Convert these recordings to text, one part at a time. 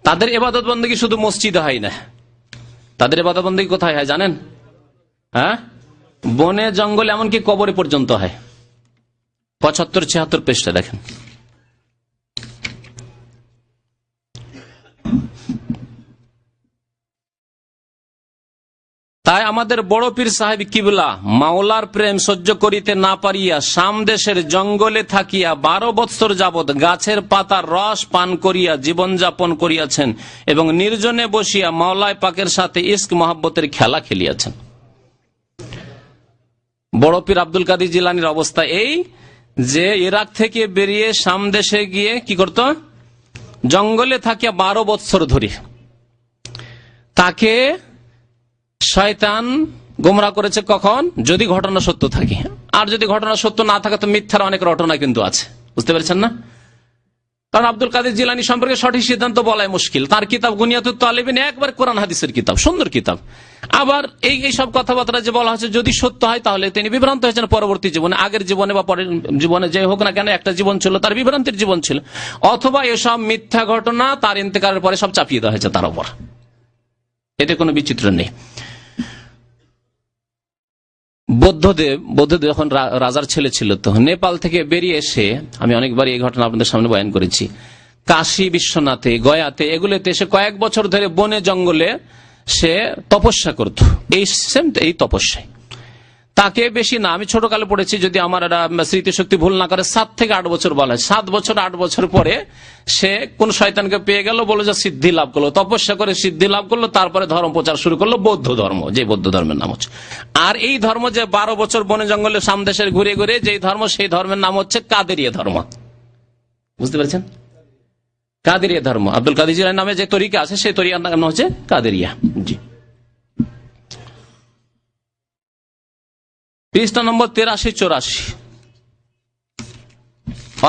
তাদের ইবাদত বন্দেগী শুধু মসজিদে হয় না, তাদের ইবাদত বন্দেগী কোথায় হয় জানেন? হ্যাঁ, বনে জঙ্গলে, এমনকি কবরে পর্যন্ত হয়। 75-76 পৃষ্ঠা দেখেন। তাই আমাদের বড় পীর সাহেব কিবলা মাওলার প্রেম সহ্য করিতে না পারিয়া শাম দেশের জঙ্গলে থাকিয়া 12 বৎসর যাবৎ গাছের পাতার রস পান করিয়া জীবনযাপন করিয়াছেন এবং নির্জনে বসিয়া মাওলায় পাকের সাথে ইশক মহব্বতের খেলা খেলিয়াছেন। বড় পীর আব্দুল কাদের জিলানীর অবস্থা এই যে ইরাক থেকে বেরিয়ে শাম দেশে গিয়ে কি করত, জঙ্গলে থাকিয়া 12 বৎসর ধরে তাকে শয়তান গোমরা করেছে। কখন? যদি ঘটনা সত্য থাকে। আর যদি ঘটনা সত্য না থাকে তো মিথ্যার অনেক রটনা কিন্তু আছে, বুঝতে পেরেছেন না? কারণ আব্দুল কাদের জিলানী সম্পর্কে সঠিক সিদ্ধান্ত বলাই মুশকিল। তার কিতাব গুনিয়াতুত তালিবিন একবার কোরআন হাদিসের কিতাব, সুন্দর কিতাব। আবার এই সব কথাবার্তা যে বলা হচ্ছে যদি সত্য হয় তাহলে তিনি বিভ্রান্ত হয়েছেন পরবর্তী জীবনে, আগের জীবনে বা পরের জীবনে, যে হোক না কেন একটা জীবন ছিল, তার বিভ্রান্তির জীবন ছিল। অথবা এসব মিথ্যা ঘটনা তার ইন্তেকালের পরে সব চাপিয়ে দেওয়া হয়েছে তার উপর, এতে কোনো বিচিত্র নেই। বৌদ্ধদেব যখন রাজার ছেলে ছিল, তো নেপাল থেকে বেরিয়ে এসে, আমি অনেকবার এই ঘটনা আপনাদের সামনে বয়ান করেছি, কাশী বিশ্বনাথে, গয়াতে, এগুলোতে এসে কয়েক বছর ধরে বনে জঙ্গলে সে তপস্যা করত। এই তপস্যায় তাকে বেশি না, আমি ছোটকালে পড়েছি, যদি আমার স্মৃতিশক্তি ভুল না করে, 7 থেকে 8 বছর বলা হয়। 7 বছর 8 বছর পরে সে কোন শয়তানকে পেয়ে গেল, বলে যে সিদ্ধি লাভ করলো, তপস্যা করে সিদ্ধি লাভ করলো, তারপরে ধর্ম প্রচার শুরু করলো, বৌদ্ধ ধর্ম, যে বৌদ্ধ ধর্মের নাম হচ্ছে। আর এই ধর্ম যে 12 বছর বনে জঙ্গলে সামদেশের ঘুরে ঘুরে যেই ধর্ম, সেই ধর্মের নাম হচ্ছে কাদেরিয়া ধর্ম। বুঝতে পেরেছেন? কাদেরিয়া ধর্ম, আব্দুল কাদের জিলানী নামে যে তরিকা আছে, সেই তরিকার নাম হচ্ছে কাদেরিয়া। জি, পৃষ্ঠা নম্বর 83-84।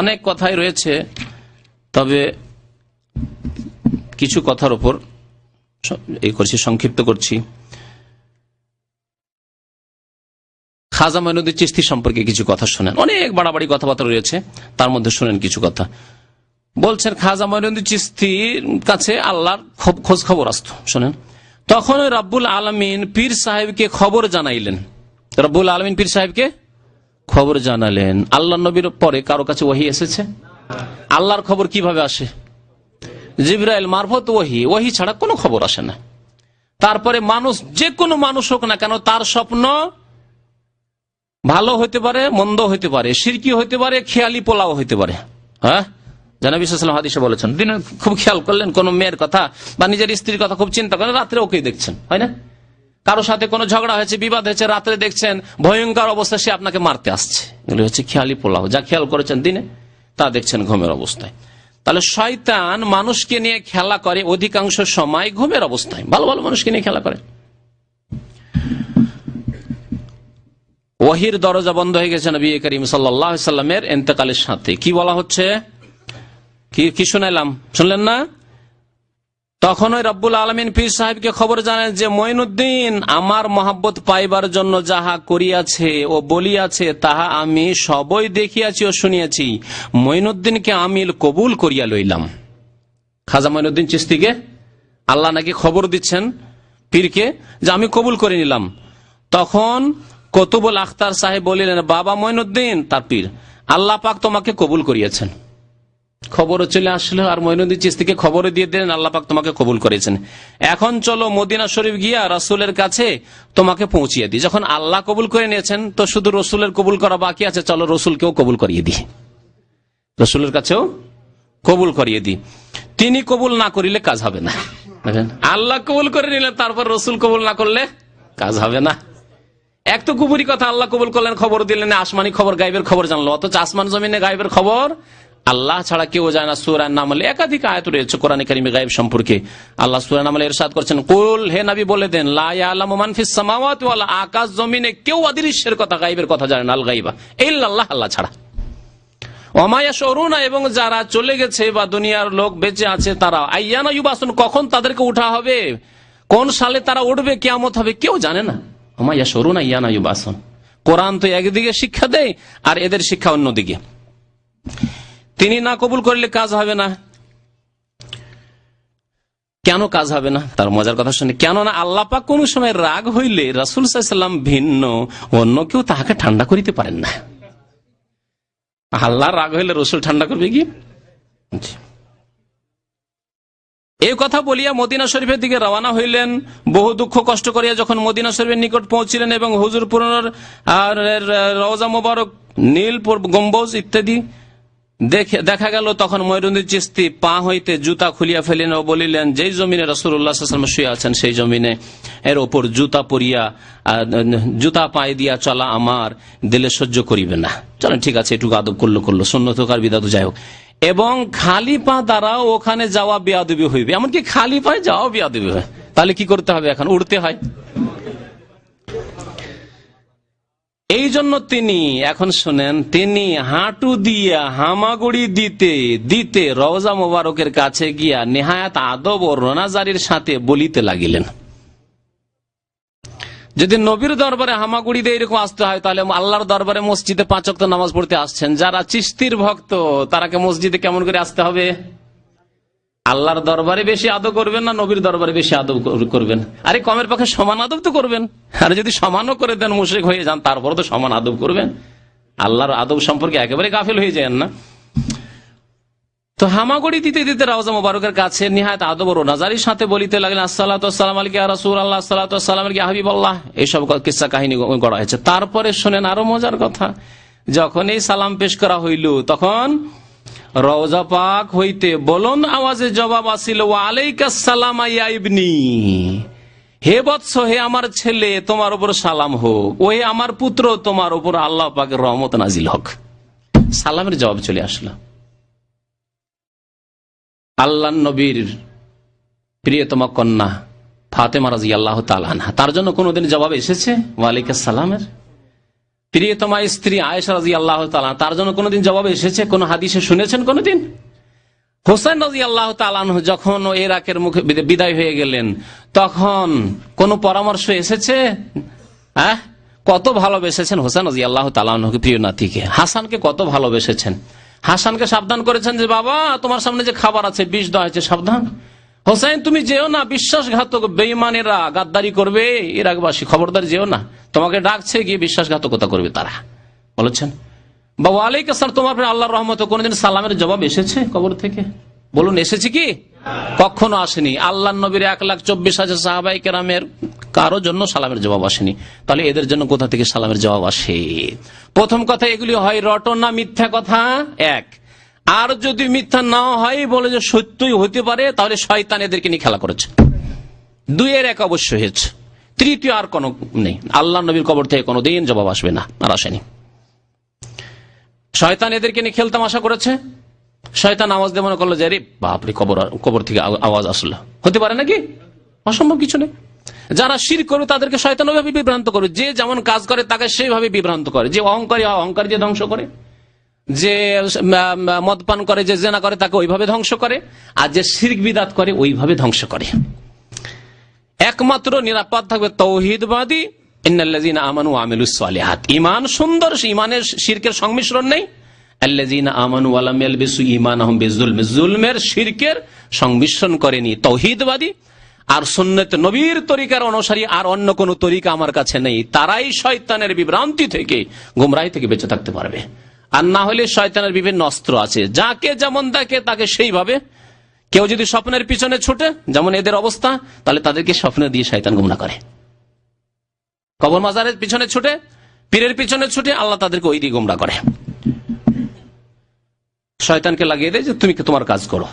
অনেক কথাই রয়েছে, তবে কিছু কথার উপর সংক্ষিপ্ত করছি। খাজা মঈনুদ্দিন চিশতি সম্পর্কে কিছু কথা শোনেন। অনেক বাড়াবাড়ি কথাবার্তা রয়েছে, তার মধ্যে শোনেন কিছু কথা। বলছেন খাজা মঈনুদ্দিন চিশতির কাছে আল্লাহর খোঁজ খবর আসতো। শোনেন, তখন রব্বুল আলামিন পীর সাহেবকে খবর জানাইলেন। রব্বুল আলামিন পীর সাহেবকে খবর জানালেন। আল্লাহ নবীর পরে কারো কাছে ওহী এসেছে? আল্লাহর খবর কিভাবে আসে? জিবরাইল মারফত ওহী ছাড়া কোনো খবর আসে না। তারপরে মানুষ, যে কোনো মানুষ হোক না কেন, তার স্বপ্ন ভালো হইতে পারে, মন্দ হইতে পারে, শিরকি হইতে পারে, খেয়ালি পোলাও হইতে পারে। হ্যাঁ, নবী সাল্লাল্লাহু আলাইহি ওয়াসাল্লাম হাদিসে বলেছেন, দিনে খুব খেয়াল করলেন, কোন মেয়ের কথা বা নিজের স্ত্রীর কথা খুব চিন্তা করেন, রাত্রে ওকেই দেখছেন, হয় না? কারো সাথে কোনো ঝগড়া হয়েছে, বিবাদ হয়েছে, রাত্রে দেখছেন ভয়ঙ্কর অবস্থা, সে আপনাকে মারতে আসছে। এগুলো হচ্ছে খেয়ালি পোলাও। যা খেয়াল করেছেন দিনে, তা দেখছেন ঘুমের অবস্থায়। তাহলে শয়তান মানুষকে নিয়ে খেলা করে অধিকাংশ সময় ঘুমের অবস্থায়, ভালো ভালো মানুষকে নিয়ে খেলা করে। ওহীর দরজা বন্ধ হয়ে গেছে নবী করিম সাল্লাল্লাহু আলাইহি সাল্লামের ইন্তেকালের সাথে। কি বলা হচ্ছে, কি শুনাইলাম, শুনলেন না? তখন ওই রব্বুল আলামিন পীর সাহেবকে খবর জানান যে মঈনুদ্দিন আমার মহব্বত পাইবার জন্য যাহা করিয়াছে ও বলিয়াছে, তাহা আমি সবই দেখিয়াছি ও শুনিয়াছি। মঈনুদ্দিনকে আমি কবুল করিয়া লইলাম। খাজা মঈনুদ্দিন চিশতিকে আল্লাহ নাকি খবর দিচ্ছেন পীরকে যে আমি কবুল করে নিলাম। তখন কুতুবুল আখতার সাহেব বলিলেন, বাবা মঈনুদ্দিন, তার পীর, আল্লাহ পাক তোমাকে কবুল করিয়েছেন। খবরও চলে আসলো, আর মঈনুদ্দিন চিশতিকে খবরও দিয়ে দিলেন, আল্লাহ পাক তোমাকে কবুল করেছেন। এখন চলো মদিনা শরীফ গিয়া রাসূলের কাছে তোমাকে পৌঁছিয়ে দিই। যখন আল্লাহ কবুল করে নিয়েছেন, তো শুধু রসুলের কবুল করা বাকি আছে, চলো রসুলকেও কবুল করিয়ে দিই, রসুলের কাছেও কবুল করিয়ে দিই। তিনি কবুল না করিলে কাজ হবে না। আল্লাহ কবুল করে নিলেন, তারপর রসুল কবুল না করলে কাজ হবে না। এক তো কুপুরি কথা, আল্লাহ কবুল করলেন, খবর দিলেন, আসমানি খবর, গায়েবের খবর জানলো, অথচ আসমান জমিনে গায়েবের খবর আল্লাহ ছাড়া কেউ যায় না। সূরা নামলে একাধিক আয়াত রয়েছে কোরআনে কারিমে গায়েব সম্পর্কে। আল্লাহ সূরা নামলে ইরশাদ করছেন, কুল, হে নবী বলে দেন, লা ইয়ালামু মান ফিস সামাওয়াতি ওয়াল আরদ, আকাশ জমিনে কেউ অদৃশ্যের কথা, গায়েবের কথা জানে না, আল গায়বা ইল্লাল্লাহ, আল্লাহ ছাড়া। ওয়া মা ইয়াশউরুনা, এবং যারা চলে গেছে বা দুনিয়ার লোক বেঁচে আছে, তারা আইয়ানা ইউবাসুন, কখন তাদেরকে উঠা হবে, কোন সালে তারা উঠবে, কিয়ামত হবে, কেউ জানে না। ওয়া মা ইয়াশউরুনা আইয়ানা ইউবাসুন। কোরআন তো একদিকে শিক্ষা দেয়, আর এদের শিক্ষা অন্যদিকে। তিনি না কবুল করলে কাজ হবে না। কেন কাজ হবে না? তার মজার কথা শুনে, কেননা আল্লাহ পাক কোন সময় রাগ হইলে রাসূল সাল্লাল্লাহু আলাইহি ওয়াসাল্লাম ভিন্ন অন্য কেউ তাহাকে ঠান্ডা করিতে পারেন না। আল্লাহ রাগ হইলে রসুল ঠান্ডা করবে কি? এই কথা বলিয়া মদিনা শরীফের দিকে রওনা হইলেন। বহু দুঃখ কষ্ট করিয়া যখন মদিনা শরীফের নিকট পৌঁছিলেন এবং হুজুর পুরনোর রওজা মোবারক, নীল গম্বুজ ইত্যাদি দেখা গেল, তখন মইনুদ্দিন চিশতি পা হইতে জুতা খুলিয়া ফেলেন ও বলিলেন, যেই জমিনে রাসূলুল্লাহ সাল্লাল্লাহু আলাইহি ওয়াসাল্লাম শুয়ে আছেন সেই জমিনে এর ওপর জুতা পরিয়া জুতা পায়ে দিয়া চলা আমার দিলে সহ্য করিবে না। চলেন ঠিক আছে, এটুকু আদব করলো সুন্নত হোক আর বিদআত যাই হোক। এবং খালি পা দ্বারা ওখানে যাওয়া বেয়াদবি হইবে, এমনকি খালি পায়ে যাওয়া বেয়াদবি হয়। তাহলে কি করতে হবে? এখন উঠতে হয়। এই জন্য তিনি, এখন শুনেন, তিনি হাঁটু দিয়া হামাগুড়ি দিতে দিতে রওজা মোবারকের কাছে গিয়া নেহায়াত আদব ও রোনাজারির সাথে বলিতে লাগিলেন। যদি নবীর দরবারে হামাগুড়ি দিয়ে এরকম আসতে হয়, তাহলে আল্লাহর দরবারে মসজিদে 5 ওয়াক্ত নামাজ পড়তে আসছেন যারা চিশতির ভক্ত, তারাকে মসজিদে কেমন করে আসতে হবে? আল্লাহর দরবারে বেশি আদব করবেন না নবীর দরবারে বেশি আদব করবেন? আরে কমের পক্ষে সমান আদব তো করবেন। আর যদি সমানও করে দেন, মুশরিক হয়ে যান, তারপরে তো সমান আদব করবেন। আল্লাহর আদব সম্পর্কে একেবারে গাফিল হয়ে যায় না। তো হামাগুড়ি দিতে দিতে রওজা মোবারকের কাছে নিহায়াত আদব ও রোনাজারির সাথে বলিতে লাগলেন, আসসালাতু ওয়াসসালামু আলাইকা ইয়া রাসূলুল্লাহ, আসসালাতু ওয়াসসালামু আলাইকা ইয়া হাবিবাল্লাহ। এইসব কিসসা কাহিনী গড়া হয়েছে। তারপরে শুনেন আরো মজার কথা, যখন এই সালাম পেশ করা হইল, তখন রওজা পাক হইতে বলুন আওয়াজে জবাব আসিল, ওয়া আলাইকাস সালাম ইয়া ইবনি, হে বৎস, হে আমার ছেলে, তোমার উপর সালাম হোক। ও হে আমার পুত্র, তোমার উপর আল্লাহ পাকের রহমত নাজিল হোক। সালামের জবাব চলে আসলো। আল্লাহ নবীর প্রিয়তমা কন্যা ফাতেমা রাদিয়াল্লাহু তাআলা আনহা, তার জন্য কোনদিন জবাব এসেছে ওয়া আলাইকাস সালামের? প্রিয়তমা স্ত্রী আয়েশা রাদিয়াল্লাহু তাআলা, তার জন্য কোনদিন জবাব এসেছে? কোন হাদিসে শুনেছেন কোনদিন? হোসেন রাদিয়াল্লাহু তাআলা আনহু যখন ইরাকের মুখে বিদায় হয়ে গেলেন, তখন কোন পরামর্শ এসেছে? কত ভালোবেসেছেন হোসেন রাদিয়াল্লাহু তাআলা আনহুকে, প্রিয় নাতিকে। হাসানকে কত ভালোবেসেছেন। হাসানকে সাবধান করেছেন যে বাবা, তোমার সামনে যে খাবার আছে, বিষ দেওয়া হয়েছে, সাবধান। হোসেন তুমি যেও না, বিশ্বাসঘাতক বেঈমানেরা গাদ্দারি করবে, ইরাকবাসী, খবরদার যেও না, তোমাকে ডাকছে, গিয়ে বিশ্বাসঘাতকতা করবে তারা, বলেছেন। বাবা আলাইকুম আসসালাম, তোমার আল্লাহর রহমতে কোনদিন সালামের জবাব এসেছে কবর থেকে? বলুন, এসেছে কি? কখনো আসেনি। আল্লাহ নবীর 1,24,000 সাহাবায়ে কেরামের কারো জন্য সালামের জবাব আসেনি। তাহলে এদের জন্য কোথা থেকে সালামের জবাব আসে? প্রথম কথা, এগুলি হয় রটনা, মিথ্যা কথা এক। আর যদি মিথ্যা না হয়, বলে যে সত্যই হতে পারে, তাহলে শয়তান এদেরকে নিয়ে খেলা করেছে। 2-এর 1 অবশ্যই হয়েছে, তৃতীয় আর কোনো নেই। আল্লাহ নবীর কবর থেকে কোনোদিন জবাব আসবে না, আর আসেনি। শয়তান এদেরকে নিয়ে খেলতাম আশা করেছে। শয়তান আওয়াজ দিয়ে মনে করলো যে আরে বাপরে, কবর থেকে আওয়াজ আসলো, হতে পারে নাকি? অসম্ভব কিছু নেই। যারা শিরক করে তাদেরকে শয়তান ওইভাবে বিভ্রান্ত করে, যে যেমন কাজ করে তাকে সেইভাবে বিভ্রান্ত করে। যে অহংকারী, অহংকার দিয়ে ধ্বংস করে। যে মদপান করে, যে জেনা করে, তাকে ওইভাবে ধ্বংস করে। আর যে শিরক বিদআত করে, ওইভাবে ধ্বংস করে। একমাত্র নিরাপদ থাকবে তৌহিদবাদী, ইন্নাল্লাযীনা আমানু ওয়া আমিলুস সালিহাত। ঈমান সুন্দর, ঈমানের শিরকের সংমিশ্রণ নেই। আল্লাযীনা আমানু ওয়া লাম ইয়ালবিসু ঈমানাহুম বিযুলম, যুলমের শিরকের সংমিশ্রণ করেনি, তৌহিদবাদী। আর সুন্নাত নবীর তরিকার অনুসারী, আর অন্য কোন তরিকা আমার কাছে নেই। তারাই শয়তানের বিভ্রান্তি থেকে, গুমরাহি থেকে বেঁচে থাকতে পারবে। আর না হলে শয়তানের বিভিন্ন অস্ত্র আছে, যাকে যেমন দেখে তাকে সেইভাবে। কেউ যদি স্বপ্নের পিছনে ছুটে, যেমন এদের অবস্থা, তাহলে তাদেরকে স্বপ্ন দিয়ে শয়তান গুমরাহ করে। কবর মাজারের পিছনে ছুটে, পীরের পিছনে ছুটে, আল্লাহ তাদেরকে ওই দিয়ে গুমরাহ করে। শয়তানকে লাগিয়ে দেয় যে তুমি তোমার কাজ করো।